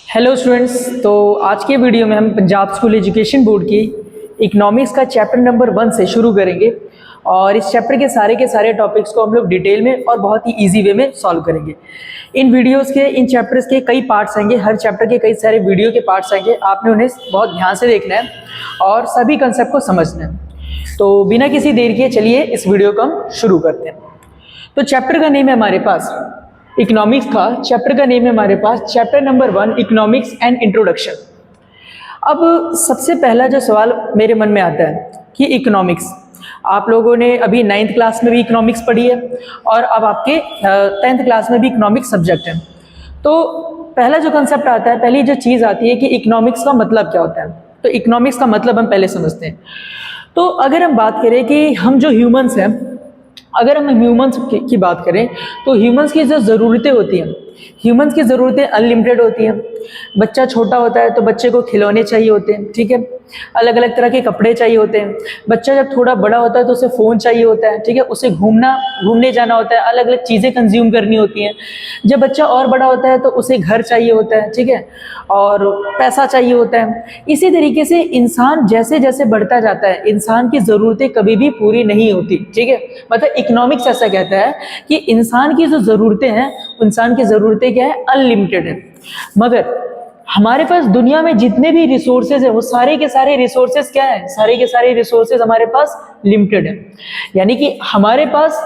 Hello students. तो आज के वीडियो में हम पंजाब स्कूल एजुकेशन बोर्ड की इकोनॉमिक्स का चैप्टर नंबर 1 से शुरू करेंगे और इस चैप्टर के सारे टॉपिक्स को हम लोग डिटेल में और बहुत ही इजी वे में सॉल्व करेंगे। इन चैप्टर्स के कई पार्ट्स आएंगे, हर चैप्टर के कई सारे वीडियो के पार्ट्स आएंगे। आपने उन्हें बहुत ध्यान से देखना है और सभी कंसेप्ट को समझना है। तो बिना किसी देर के चलिए इस वीडियो को हम शुरू करते हैं। तो चैप्टर का नेम है हमारे पास इकोनॉमिक्स का, चैप्टर का नेम है हमारे पास chapter number 1 economics and introduction. अब सबसे पहला जो सवाल मेरे मन में आता है कि इकोनॉमिक्स, आप लोगों ने अभी 9th क्लास में भी इकोनॉमिक्स पढ़ी है और अब आपके 10th क्लास में भी इकोनॉमिक्स सब्जेक्ट है। तो पहला जो कंसेप्ट आता है, पहली जो चीज़ आती है कि इकोनॉमिक्स का मतलब क्या होता है। तो इकोनॉमिक्स का मतलब हम पहले समझते हैं। तो अगर हम बात करें कि हम जो ह्यूमंस हैं, अगर हम ह्यूमंस की बात करें तो ह्यूमंस की जो ज़रूरतें होती हैं, ह्यूमंस की ज़रूरतें अनलिमिटेड होती हैं। बच्चा छोटा होता है तो बच्चे को खिलौने चाहिए होते हैं, ठीक है, अलग अलग तरह के कपड़े चाहिए होते हैं। बच्चा जब थोड़ा बड़ा होता है तो उसे फ़ोन चाहिए होता है, ठीक है, उसे घूमने जाना होता है, अलग अलग चीज़ें कंज्यूम करनी होती हैं। जब बच्चा और बड़ा होता है तो उसे घर चाहिए होता है, ठीक है, और पैसा चाहिए होता है। इसी तरीके से इंसान जैसे जैसे बढ़ता जाता है, इंसान की ज़रूरतें कभी भी पूरी नहीं होती, ठीक है। मतलब इकोनॉमिक्स ऐसा कहता है कि इंसान की जो ज़रूरतें हैं, इंसान की ज़रूरतें क्या है, अनलिमिटेड है। मगर हमारे पास दुनिया में जितने भी रिसोर्सेज है वो सारे के सारे रिसोर्सेज क्या है, सारे के सारे रिसोर्सेज हमारे पास लिमिटेड है। यानी कि हमारे पास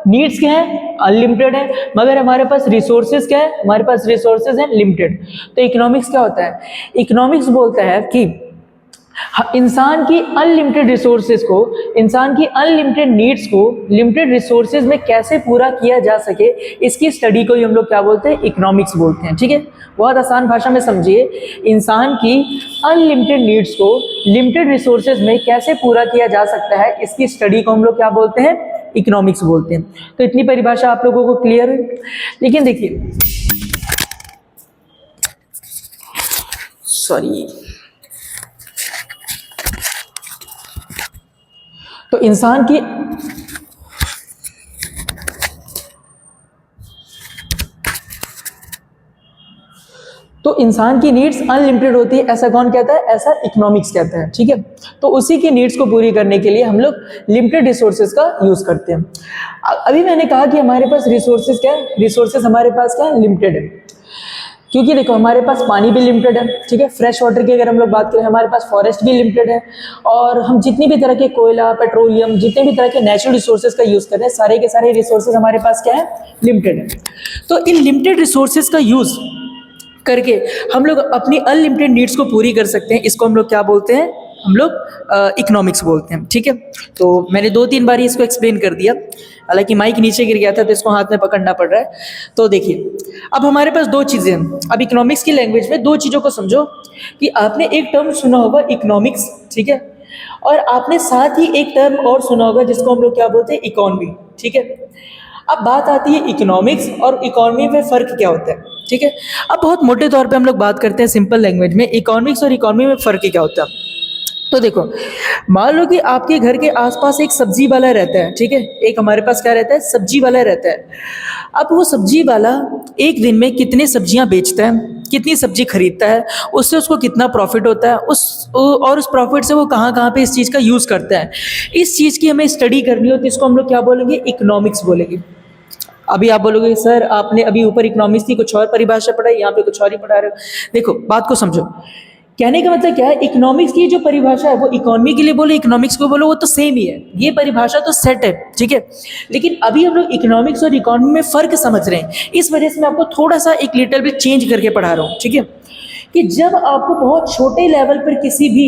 नीड्स क्या है, अनलिमिटेड है, मगर हमारे पास रिसोर्सेज क्या है, हमारे पास रिसोर्सेज हैं लिमिटेड। तो इकोनॉमिक्स क्या होता है, इकोनॉमिक्स बोलता है कि इंसान की अनलिमिटेड रिसोर्सेज को, इंसान की अनलिमिटेड नीड्स को लिमिटेड रिसोर्सेज में कैसे पूरा किया जा सके, इसकी स्टडी को ही हम लोग क्या बोलते हैं, इकोनॉमिक्स बोलते हैं, ठीक है। बहुत आसान भाषा में समझिए, इंसान की अनलिमिटेड नीड्स को लिमिटेड रिसोर्सेज में कैसे पूरा किया जा सकता है, इसकी स्टडी को हम लोग क्या बोलते हैं, इकोनॉमिक्स बोलते हैं। तो इतनी परिभाषा आप लोगों को क्लियर है। लेकिन देखिए, सॉरी, तो इंसान की नीड्स अनलिमिटेड होती है, ऐसा कौन कहता है, ऐसा इकोनॉमिक्स कहता है, ठीक है। तो उसी की नीड्स को पूरी करने के लिए हम लोग लिमिटेड रिसोर्सेज का यूज करते हैं। अभी मैंने कहा कि हमारे पास रिसोर्सेज क्या है, रिसोर्सेज हमारे पास क्या है, लिमिटेड है। क्योंकि देखो हमारे पास पानी भी लिमिटेड है, ठीक है, फ्रेश वाटर की अगर हम लोग बात करें, हमारे पास फॉरेस्ट भी लिमिटेड है, और हम जितनी भी तरह के कोयला, पेट्रोलियम, जितने भी तरह के नेचुरल रिसोर्सेज का यूज़ कर रहे हैं, सारे के सारे रिसोर्सेज हमारे पास क्या है, लिमिटेड है। तो इन लिमिटेड रिसोर्सेज का यूज़ करके हम लोग अपनी अनलिमिटेड नीड्स को पूरी कर सकते हैं। इसको हम लोग क्या बोलते हैं, हम लोग इकोनॉमिक्स बोलते हैं, ठीक है। तो मैंने 2-3 बार इसको एक्सप्लेन कर दिया, हालांकि माइक नीचे गिर गया था तो इसको हाथ में पकड़ना पड़ रहा है। तो देखिए, अब हमारे पास 2 चीज़ें हैं। अब इकोनॉमिक्स की लैंग्वेज में 2 चीज़ों को समझो कि आपने एक टर्म सुना होगा इकोनॉमिक्स, ठीक है, और आपने साथ ही एक टर्म और सुना होगा जिसको हम लोग क्या बोलते हैं, इकोनॉमी, ठीक है। अब बात आती है इकोनॉमिक्स और इकोनॉमी में फ़र्क क्या होता है, ठीक है। अब बहुत मोटे तौर पे हम लोग बात करते हैं सिंपल लैंग्वेज में, इकोनॉमिक्स और इकोनॉमी में फ़र्क क्या होता है। तो देखो, मान लो कि आपके घर के आसपास एक सब्जी वाला रहता है, ठीक है, एक हमारे पास क्या रहता है, सब्जी वाला रहता है। अब वो सब्जी वाला एक दिन में कितने सब्जियां बेचता है, कितनी सब्जी खरीदता है, उससे उसको कितना प्रॉफिट होता है, उस प्रॉफिट से वो कहाँ कहाँ पे इस चीज़ का यूज़ करता है, इस चीज़ की हमें स्टडी करनी हो तो इसको हम लोग क्या बोलेंगे, इकोनॉमिक्स बोलेंगे। अभी आप बोलोगे सर आपने अभी ऊपर इकोनॉमिक्स की कुछ और परिभाषा पढ़ाई, यहाँ पे कुछ और ही पढ़ा रहे हो। देखो बात को समझो, कहने का मतलब क्या है, इकोनॉमिक्स की जो परिभाषा है वो इकोनॉमी के लिए बोलो, इकोनॉमिक्स को बोलो, वो तो सेम ही है, ये परिभाषा तो सेट है, ठीक है। लेकिन अभी हम लोग इकोनॉमिक्स और इकोनॉमी में फ़र्क समझ रहे हैं, इस वजह से मैं आपको थोड़ा सा एक लिटिल बिट चेंज करके पढ़ा रहा हूँ, ठीक है। कि जब आपको बहुत छोटे लेवल पर किसी भी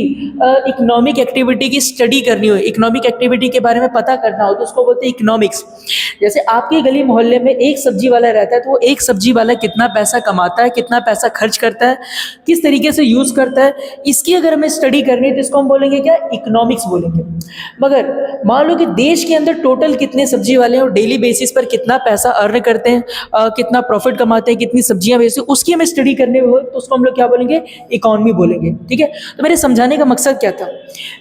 इकोनॉमिक एक्टिविटी की स्टडी करनी हो, इकोनॉमिक एक्टिविटी के बारे में पता करना हो, तो उसको बोलते हैं इकोनॉमिक्स। जैसे आपके गली मोहल्ले में एक सब्जी वाला रहता है, तो वो एक सब्जी वाला कितना पैसा कमाता है, कितना पैसा खर्च करता है, किस तरीके से यूज़ करता है, इसकी अगर हमें स्टडी करनी है तो इसको हम बोलेंगे क्या, इकोनॉमिक्स बोलेंगे। मगर मान लो कि देश के अंदर टोटल कितने सब्जी वाले हैं और डेली बेसिस पर कितना पैसा अर्न करते हैं, कितना प्रॉफिट कमाते हैं, कितनी सब्जियां बेचते हैं, उसकी हमें स्टडी करनी हो तो उसको हम लोग क्या बोलेंगे, इकोनॉमी बोलेंगे, ठीक है। तो मेरे समझाने का मकसद क्या था,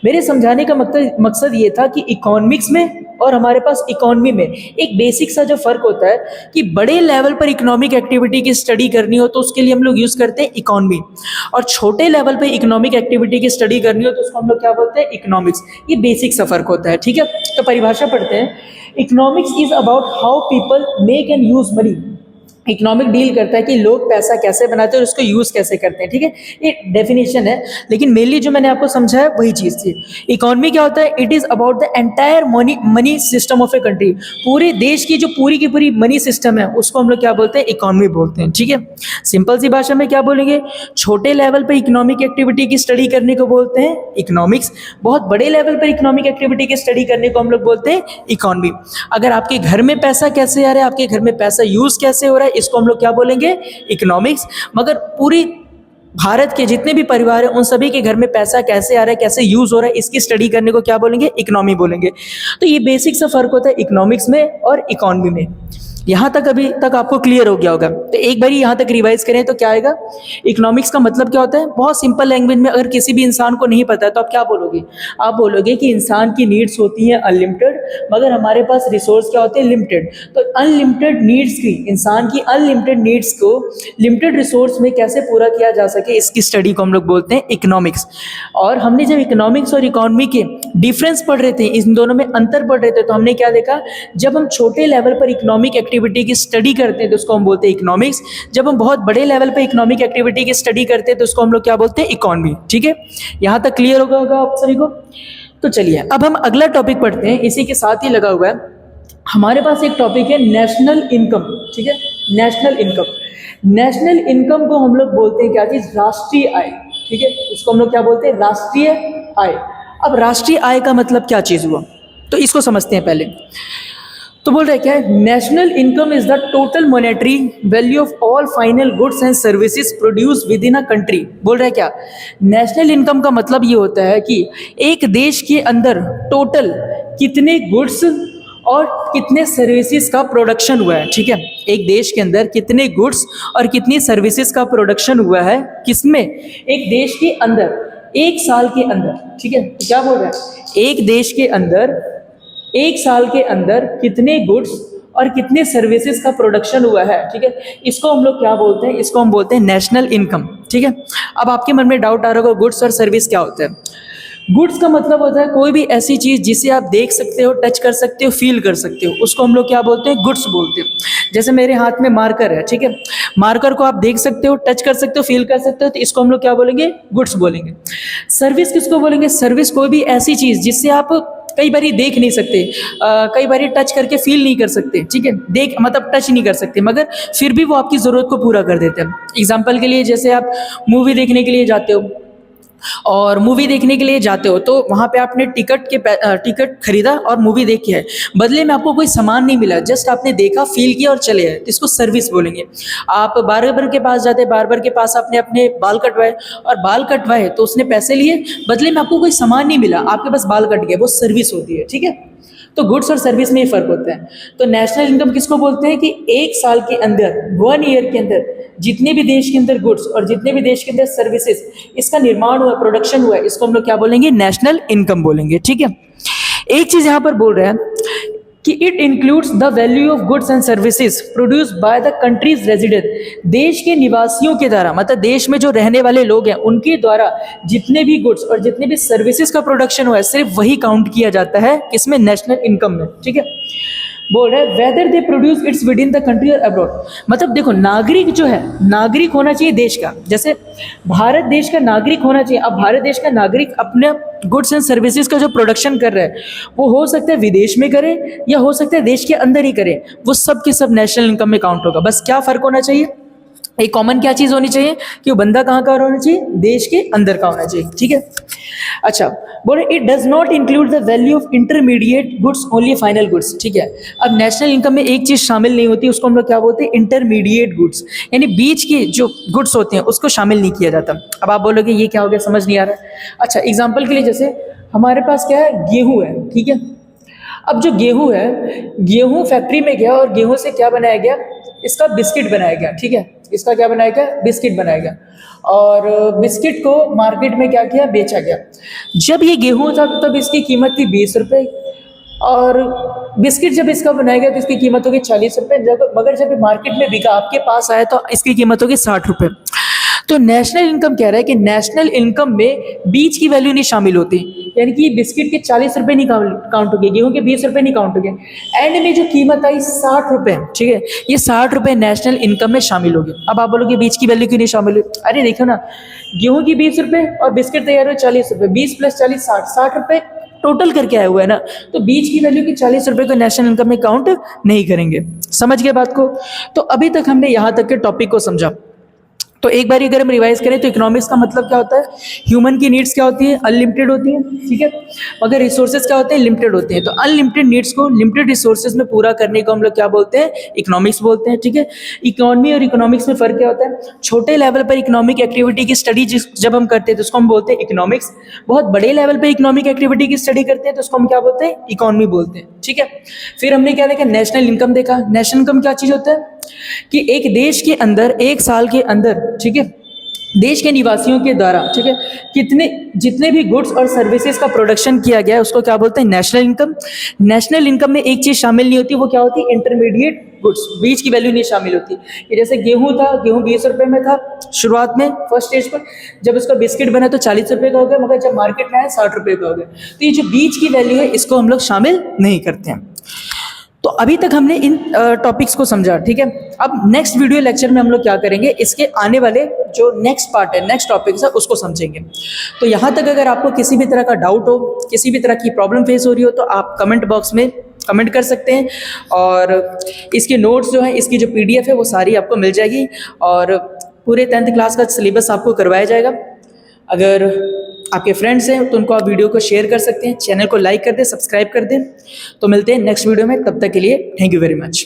मेरे समझाने का मकसद ये था कि इकोनॉमिक्स में और हमारे पास इकोनॉमी में एक बेसिक सा जो फर्क होता है कि बड़े लेवल पर इकोनॉमिक एक्टिविटी की स्टडी करनी हो तो उसके लिए हम लोग यूज करते हैं इकोनॉमी, और छोटे लेवल पर इकोनॉमिक एक्टिविटी की स्टडी करनी हो तो उसको हम लोग क्या बोलते हैं, इकोनॉमिक्स। ये बेसिक सा फर्क होता है, ठीक है। तो परिभाषा पढ़ते हैं। Economics is about how people make and use money. Economic deal करता है कि लोग पैसा कैसे बनाते हैं और उसको यूज कैसे करते हैं, ठीक है। ये डेफिनेशन है, लेकिन मेनली जो मैंने आपको समझाया वही चीज थी। इकोनॉमी क्या होता है, it is about the entire money system of a country. पूरे देश की जो पूरी की पूरी मनी सिस्टम है उसको हम लोग क्या बोलते हैं, इकोनॉमी बोलते हैं, ठीक है। सिंपल सी भाषा में क्या बोलेंगे, छोटे लेवल पर इकोनॉमिक एक्टिविटी की स्टडी करने को बोलते हैं इकोनॉमिक्स, बहुत बड़े लेवल पर इकोनॉमिक एक्टिविटी की स्टडी करने को हम लोग बोलते हैं इकोनॉमी। अगर आपके घर में पैसा कैसे आ रहा है, आपके घर में पैसा यूज कैसे हो रहा है, इसको हम लोग क्या बोलेंगे, इकोनॉमिक्स। मगर पूरी भारत के जितने भी परिवार हैं उन सभी के घर में पैसा कैसे आ रहा है, कैसे यूज हो रहा है, इसकी स्टडी करने को क्या बोलेंगे, इकोनॉमी बोलेंगे। तो ये बेसिक सा फर्क होता है इकोनॉमिक्स में और इकोनॉमी में। यहाँ तक अभी तक आपको क्लियर हो गया होगा। तो एक बार यहाँ तक रिवाइज करें तो क्या आएगा, इकोनॉमिक्स का मतलब क्या होता है, बहुत सिंपल लैंग्वेज में अगर किसी भी इंसान को नहीं पता है तो आप क्या बोलोगे, आप बोलोगे कि इंसान की नीड्स होती हैं अनलिमिटेड, मगर हमारे पास रिसोर्स क्या होते हैं, लिमिटेड। तो अनलिमिटेड नीड्स की, इंसान की अनलिमिटेड नीड्स को लिमिटेड रिसोर्स में कैसे पूरा किया जा सके, इसकी स्टडी को हम लोग बोलते हैं इकोनॉमिक्स। और हमने जब इकोनॉमिक्स और इकोनॉमी के डिफरेंस पढ़ रहे थे, इन दोनों में अंतर पढ़ रहे थे, तो हमने क्या देखा, जब हम छोटे लेवल पर इकोनॉमिक एक्टिविटी की स्टडी करते हैं तो उसको हम बोलते हैं इकोनॉमिक्स, जब हम बहुत बड़े लेवल पे इकोनॉमिक एक्टिविटी की स्टडी करते हैं तो उसको हम लोग क्या बोलते हैं, इकोनॉमी, ठीक है। यहां तक क्लियर होगा आप सभी को। तो चलिए अब हम अगला टॉपिक पढ़ते हैं, इसी के साथ ही लगा हुआ है हमारे पास एक टॉपिक है नेशनल इनकम, ठीक है। नेशनल इनकम, नेशनल इनकम को हम लोग बोलते हैं क्या चीज, राष्ट्रीय आय, ठीक है। इसको हम लोग क्या बोलते हैं, राष्ट्रीय आय। अब राष्ट्रीय आय का मतलब क्या चीज हुआ, तो इसको समझते हैं पहले। तो बोल रहे क्या है, national income is the total monetary value of all final goods and services produce with in a country. बोल रहे क्या, नेशनल इनकम का मतलब ये होता है कि एक देश के अंदर टोटल कितने गुड्स और कितने सर्विसेज का प्रोडक्शन हुआ है, ठीक है। एक देश के अंदर कितने गुड्स और कितनी सर्विसेज का प्रोडक्शन हुआ है, किसमें, एक देश के अंदर एक साल के अंदर, ठीक है। तो क्या बोल रहे हैं, एक देश के अंदर एक साल के अंदर कितने गुड्स और कितने सर्विसेज का प्रोडक्शन हुआ है, ठीक है। इसको हम लोग क्या बोलते हैं, इसको हम बोलते हैं नेशनल इनकम, ठीक है। अब आपके मन में डाउट आ रहा होगा, गुड्स और सर्विस क्या होता है। गुड्स का मतलब होता है कोई भी ऐसी चीज जिसे आप देख सकते हो, टच कर सकते हो, फील कर सकते हो, उसको हम लोग क्या बोलते हैं, गुड्स बोलते हैं। जैसे मेरे हाथ में मार्कर है, ठीक है, मार्कर को आप देख सकते हो, टच कर सकते हो, फील कर सकते हो, तो इसको हम लोग क्या बोलेंगे, गुड्स बोलेंगे। सर्विस किसको बोलेंगे, सर्विस कोई भी ऐसी चीज जिससे आप कई बारी देख नहीं सकते, कई बारी टच करके फील नहीं कर सकते, ठीक है, देख मतलब टच नहीं कर सकते, मगर फिर भी वो आपकी ज़रूरत को पूरा कर देते हैं। एग्जाम्पल के लिए जैसे आप मूवी देखने के लिए जाते हो, और मूवी देखने के लिए जाते हो तो वहाँ पे आपने टिकट खरीदा और मूवी देखी है, बदले में आपको कोई सामान नहीं मिला, जस्ट आपने देखा, फील किया और चले आए, इसको सर्विस बोलेंगे। आप बार्बर के पास जाते, बार्बर के पास आपने अपने बाल कटवाए और बाल कटवाए तो उसने पैसे लिए, बदले में आपको कोई सामान नहीं मिला, आपके पास बाल कट गया, वो सर्विस होती है, ठीक है। तो गुड्स और सर्विस में ये फर्क होता है। तो नेशनल इनकम किसको बोलते हैं कि एक साल के अंदर, 1 ईयर के अंदर जितने भी देश के अंदर गुड्स और जितने भी देश के अंदर सर्विसेज इसका निर्माण हुआ, प्रोडक्शन हुआ, इसको हम लोग क्या बोलेंगे, नेशनल इनकम बोलेंगे, ठीक है। एक चीज यहां पर बोल रहे हैं कि it includes the value of goods and services produce by the countries resident. देश के निवासियों के द्वारा, मतलब देश में जो रहने वाले लोग हैं उनके द्वारा जितने भी गुड्स और जितने भी सर्विसेज का प्रोडक्शन हुआ है, सिर्फ वही काउंट किया जाता है किसमें, नेशनल इनकम में, ठीक है। बोल रहे हैं whether they produce it's with in the country और अब्रॉड। मतलब देखो, नागरिक जो है, नागरिक होना चाहिए देश का, जैसे भारत देश का नागरिक होना चाहिए। अब भारत देश का नागरिक अपने गुड्स एंड सर्विसेज का जो प्रोडक्शन कर रहा है वो हो सकता है विदेश में करे या हो सकता है देश के अंदर ही करे, वो सब के सब नेशनल इनकम में काउंट होगा। बस क्या फर्क होना चाहिए, एक कॉमन क्या चीज होनी चाहिए कि वो बंदा कहाँ का होना चाहिए, देश के अंदर का होना चाहिए, ठीक है। अच्छा, बोले it does not include the value of intermediate goods, only final goods, ठीक है। अब नेशनल इनकम में एक चीज शामिल नहीं होती, उसको हम लोग क्या बोलते हैं, इंटरमीडिएट गुड्स, यानी बीच के जो गुड्स होते हैं उसको शामिल नहीं किया जाता। अब आप बोलोगे ये क्या हो गया, समझ नहीं आ रहा है। अच्छा, एग्जाम्पल के लिए जैसे हमारे पास क्या है, गेहूं है, ठीक है। अब जो गेहूं है, गेहूं फैक्ट्री में गया और गेहूं से क्या बनाया गया, इसका बिस्किट बनाया गया, ठीक है। इसका क्या बनाया गया, बिस्किट बनाया गया, और बिस्किट को मार्केट में क्या किया, बेचा गया। जब ये गेहूं था तब इसकी कीमत थी 20 रुपए, और बिस्किट जब इसका बनाया गया तो इसकी कीमत होगी 40 रुपये, मगर जब मार्केट में बिका, आपके पास आया, तो इसकी कीमत होगी 60 रुपये। तो नेशनल इनकम कह रहा है कि नेशनल इनकम में बीज की वैल्यू नहीं शामिल होती, यानी कि बिस्किट के 40 रुपये नहीं काउंट हो गए, गेहूं के 20 रुपये नहीं काउंट हो गए, एंड में जो कीमत आई 60 रुपये, ठीक है, ये 60 रुपये नेशनल इनकम में शामिल हो गए। अब आप बोलोगे बीज की वैल्यू क्यों नहीं शामिल हुई? अरे देखो ना, गेहूं की 20 रुपये और बिस्किट तैयार हुए 40 रुपये, 20 + 40 60 रुपये टोटल करके आया हुआ है ना, तो बीज की वैल्यू की 40 रुपये को नेशनल इनकम में काउंट नहीं करेंगे। समझ गए बात को? तो अभी तक हमने यहाँ तक के टॉपिक को समझा। तो एक बार अगर हम रिवाइज करें तो इकोनॉमिक्स का मतलब क्या होता है? ह्यूमन की नीड्स क्या होती है? अनलिमिटेड होती है, ठीक है, मगर रिसोर्सेज क्या होते हैं? लिमिटेड होते हैं। तो अनलिमिटेड नीड्स को लिमिटेड रिसोर्सेज में पूरा करने को हम लोग क्या बोलते हैं? इकोनॉमिक्स बोलते हैं, ठीक है। इकोनॉमी और इकोनॉमिक्स में फर्क क्या होता है? छोटे लेवल पर इकोनॉमिक एक्टिविटी की स्टडी जब हम करते हैं तो उसको हम बोलते हैं इकोनॉमिक्स। बहुत बड़े लेवल पर इकोनॉमिक एक्टिविटी की स्टडी करते हैं तो उसको हम क्या बोलते हैं? इकोनॉमी बोलते हैं, ठीक है। फिर हमने क्या देखा? नेशनल इनकम देखा। नेशनल इनकम क्या चीज होता है? कि एक देश के अंदर एक साल के अंदर, ठीक है, देश के निवासियों के द्वारा, ठीक है, जितने भी गुड्स और सर्विसेज का प्रोडक्शन किया गया है उसको क्या बोलते हैं? National income. नेशनल इनकम में एक चीज शामिल नहीं होती, वो क्या होती है? इंटरमीडिएट गुड्स, बीच की वैल्यू नहीं शामिल होती। ये जैसे गेहूं था, गेहूं 20 रुपये में था शुरुआत में, फर्स्ट स्टेज पर, जब उसका बिस्किट बना तो 40 रुपये का हो गया, मगर जब मार्केट में आया 60 रुपये का हो गया। तो ये जो बीच की वैल्यू है इसको हम लोग शामिल नहीं करते हैं। तो अभी तक हमने इन टॉपिक्स को समझा, ठीक है। अब नेक्स्ट वीडियो लेक्चर में हम लोग क्या करेंगे? इसके आने वाले जो नेक्स्ट पार्ट है, नेक्स्ट टॉपिक्स है, उसको समझेंगे। तो यहाँ तक अगर आपको किसी भी तरह का डाउट हो, किसी भी तरह की प्रॉब्लम फेस हो रही हो, तो आप कमेंट बॉक्स में कमेंट कर सकते हैं, और इसके नोट्स जो है, इसकी जो PDF है वो सारी आपको मिल जाएगी, और पूरे 10th क्लास का सिलेबस आपको करवाया जाएगा। अगर आपके फ्रेंड्स हैं तो उनको आप वीडियो को शेयर कर सकते हैं, चैनल को लाइक कर दें, सब्सक्राइब कर दें। तो मिलते हैं नेक्स्ट वीडियो में, तब तक के लिए थैंक यू वेरी मच।